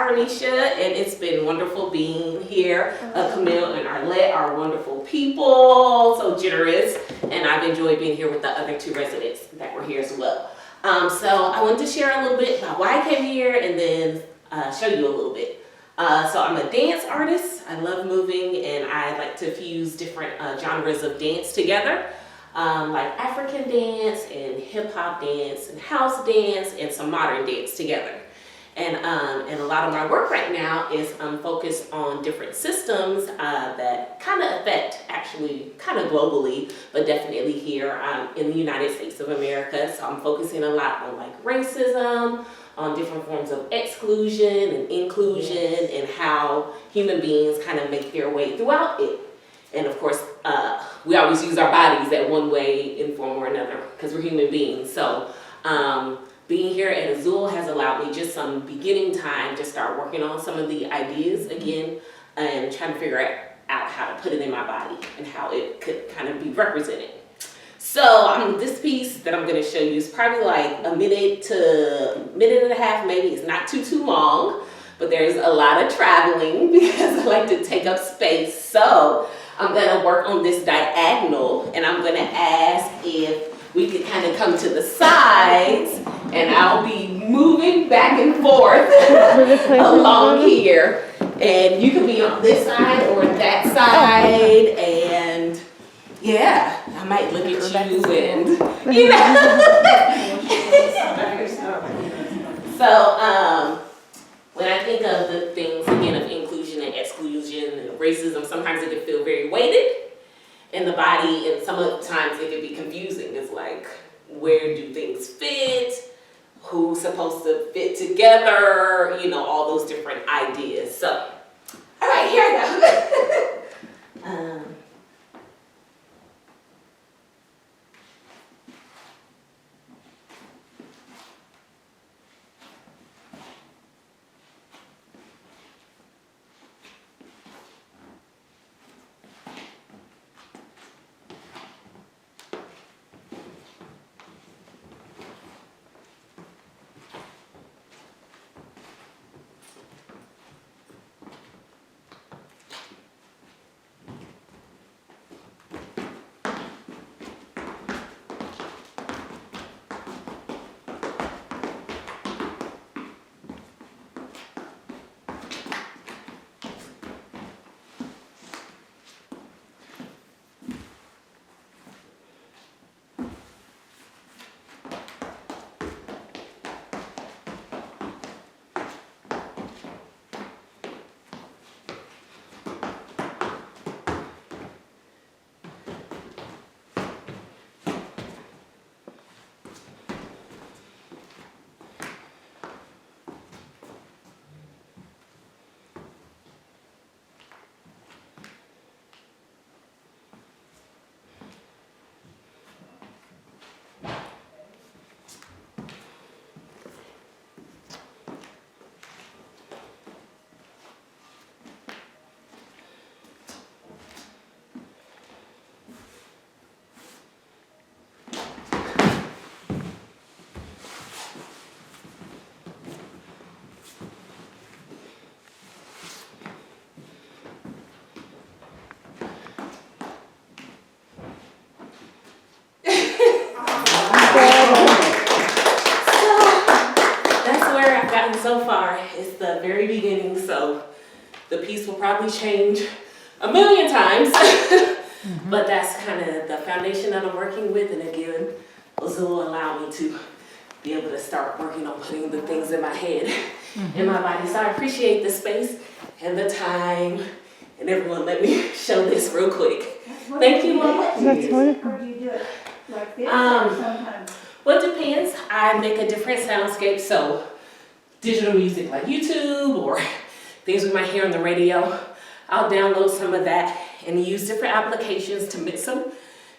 Arneshia, and it's been wonderful being here. Camille and Arlette are wonderful people, so generous, and I've enjoyed being here with the other two residents that were here as well. So I wanted to share a little bit about why I came here and then show you a little bit. So I'm a dance artist. I love moving, and I like to fuse different genres of dance together. Like African dance and hip hop dance and house dance and some modern dance together. And a lot of my work right now is focused on different systems that kind of affect, actually kind of globally, but definitely here in the United States of America. So I'm focusing a lot on like racism, on different forms of exclusion and inclusion, and how human beings kind of make their way throughout it. And of course, we always use our bodies that one way in form or another because we're human beings. So being here at Azule has allowed me just some beginning time to start working on some of the ideas again and trying to figure out how to put it in my body and how it could kind of be represented. So this piece that I'm going to show you is probably like a minute to minute and a half, maybe. It's not too long, but there's a lot of traveling because I like to take up space. So I'm going to work on this diagonal, and I'm going to ask if we could kind of come to the sides, and I'll be moving back and forth along here. And you can be on this side or that side, and yeah, I might look at you and, you know. So when I think of the things, again, of inclusion and exclusion and racism, sometimes it can feel very weighted in the body, and some of the times it can be confusing. It's like, where do things fit? Who's supposed to fit together? You know, all those different ideas. So, all right, here I go. So far, it's the very beginning, so the piece will probably change a million times, but that's kind of the foundation that I'm working with, and again, Azule allowed me to be able to start working on putting the things in my head, in my body. So I appreciate the space and the time, and everyone let me show this real quick. Thank you, Mama. That's wonderful. Or do you do it like this or sometimes? Well, it depends. I make a different soundscape, so digital music like YouTube or things we might hear on the radio. I'll download some of that and use different applications to mix them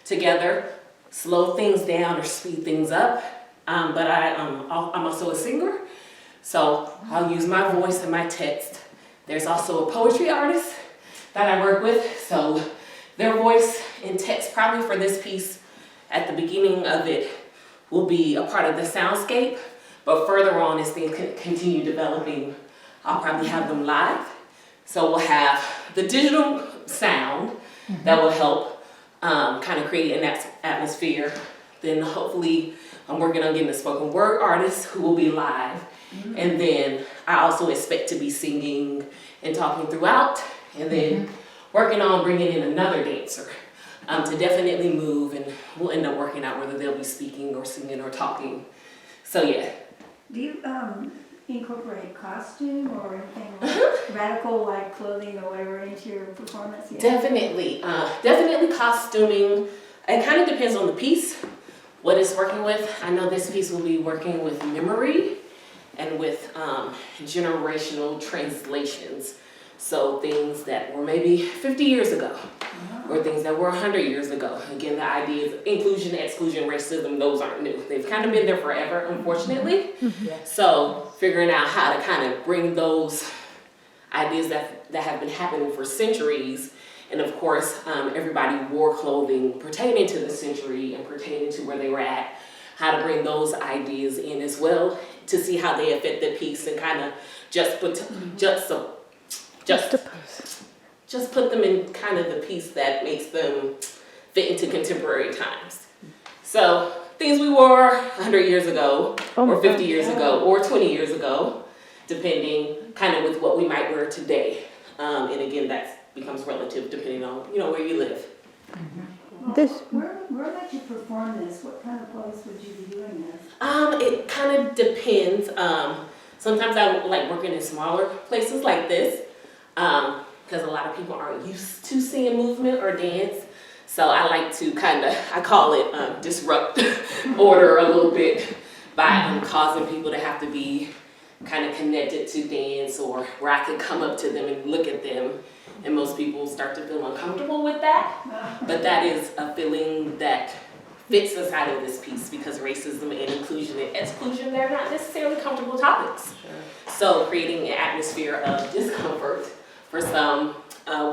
together, slow things down or speed things up. But I'm also a singer, so I'll use my voice and my text. There's also a poetry artist that I work with, so their voice and text probably for this piece at the beginning of it will be a part of the soundscape. But further on, as things continue developing, I'll probably have them live. So we'll have the digital sound that will help kind of create an atmosphere. Then hopefully I'm working on getting a spoken word artist who will be live. And then I also expect to be singing and talking throughout. And then working on bringing in another dancer to definitely move, and we'll end up working out whether they'll be speaking or singing or talking. So yeah. Do you incorporate costume or anything radical like clothing or whatever into your performance? Yeah. Definitely costuming. It kind of depends on the piece, what it's working with. I know this piece will be working with memory and with generational translations. So things that were maybe 50 years ago, or things that were 100 years ago. Again, the ideas of inclusion, exclusion, racism, those aren't new. They've kind of been there forever, unfortunately. So figuring out how to kind of bring those ideas that have been happening for centuries. And of course, everybody wore clothing pertaining to the century and pertaining to where they were at. How to bring those ideas in as well to see how they affect the piece and kind of just put them in kind of the piece that makes them fit into contemporary times. So things we wore 100 years ago, or 50 years ago, or 20 years ago, depending kind of with what we might wear today. And again, that becomes relative depending on where you live. Well, where might you perform this? What kind of place would you be doing this? It kind of depends. Sometimes I like working in smaller places like this. Because a lot of people aren't used to seeing movement or dance. So I like to I call it disrupt order a little bit by causing people to have to be kind of connected to dance, or where I can come up to them and look at them. And most people start to feel uncomfortable with that. But that is a feeling that fits inside of this piece, because racism and inclusion and exclusion, they're not necessarily comfortable topics. So creating an atmosphere of discomfort for some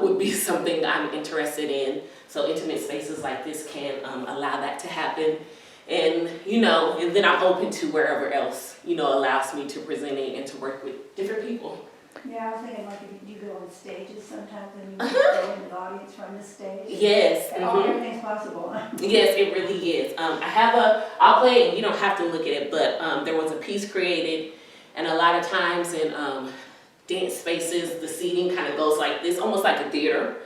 would be something I'm interested in. So intimate spaces like this can allow that to happen. And, and then I'm open to wherever else, allows me to present it and to work with different people. Yeah, I was thinking like if you go on stages sometimes and you go in the audience from the stage. Yes. Everything's possible. Yes, it really is. I'll play it, and you don't have to look at it, but there was a piece created, and a lot of times in dance spaces, the seating kind of goes like this, almost like a theater,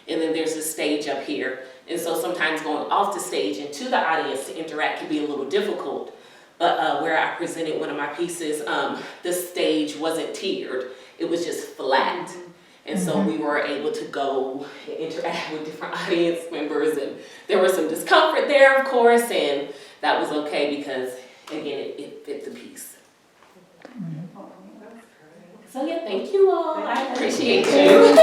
and then there's a stage up here. And so sometimes going off the stage and to the audience to interact can be a little difficult. But where I presented one of my pieces, the stage wasn't tiered, it was just flat. And so we were able to go and interact with different audience members, and there was some discomfort there, of course, and that was okay because, again, it fit the piece. So yeah, thank you all. I appreciate you.